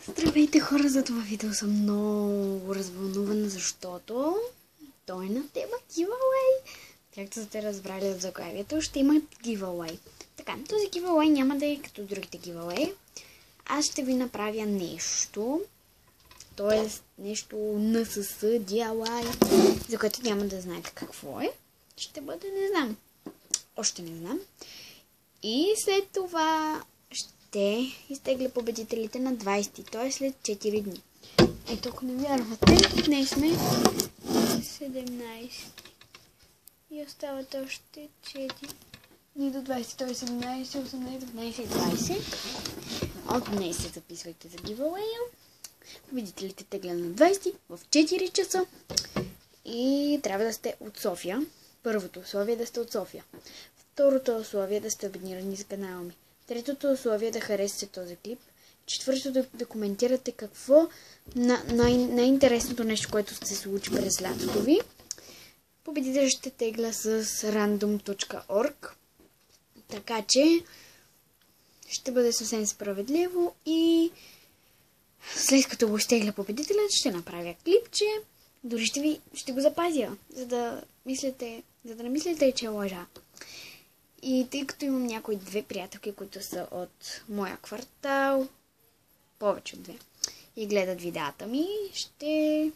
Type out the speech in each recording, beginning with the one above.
Здравейте хора, за това видео съм много развълнувана, защото той е на тема giveaway. Както сте разбрали от заглавието, ще има giveaway. Така, този giveaway няма да е като другите giveaway. Аз ще ви направя нещо, т.е. нещо NSS DIY, за което няма да знаете какво е. Ще бъде, не знам. Още не знам. И след това ще изтегля победителите на 20, т.е. след 4 дни. Ето, ако не вярвате, днес сме 17 и остават още 4 дни до 20, т.е. 17, 18, 19 и 20. От днес се записвайте за giveaway. Победителите тегля на 20 в 4 часа и трябва да сте от София. Първото условие е да сте от София. Второто условие е да сте абонирани за канала ми. Третото условие е да харесате този клип. Четвъртото да коментирате какво най-интересното нещо, което се случи през лятото ви. Победителят ще тегля с random.org. Така че ще бъде съвсем справедливо и след като го изтегля победителят, ще направя клипче. Дори ще го запазя, за да не мислите, че е лъжа. И тъй като имам някои две приятелки, които са от моя квартал, повече от две, и гледат видеята ми, ще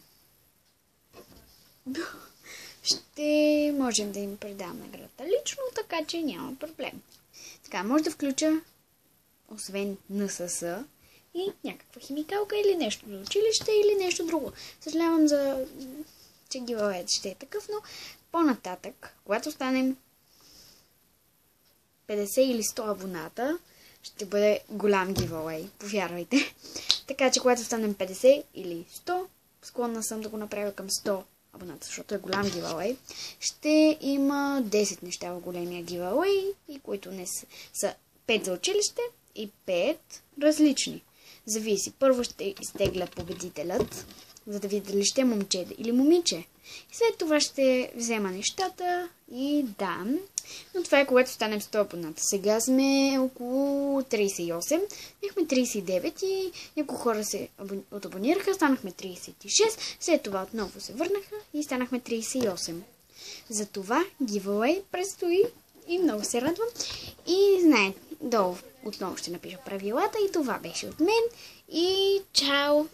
можем да им предам наградата лично, така че няма проблем. Така, може да включа, освен NSS, и някаква химикалка или нещо за училище или нещо друго. Съжалявам че giveaway ще е такъв, но по-нататък, когато станем 50 или 100 абоната, ще бъде голям giveaway, повярвайте. Така че когато станем 50 или 100, склонна съм да го направя към 100 абоната, защото е голям giveaway, ще има 10 неща в големия giveaway, и които не са 5 за училище и 5 различни. Зависи. Първо ще изтегля победителят, за да видя дали ще е момче или момиче. И след това ще взема нещата и дам. Но това е когато станем 100 абоната. Сега сме около 38. Бяхме 39 и няколко хора се отобонираха. Станахме 36. След това отново се върнаха и станахме 38. Затова giveaway предстои и много се радвам. И знаете, долу отново ще напиша правилата и това беше от мен. И чао!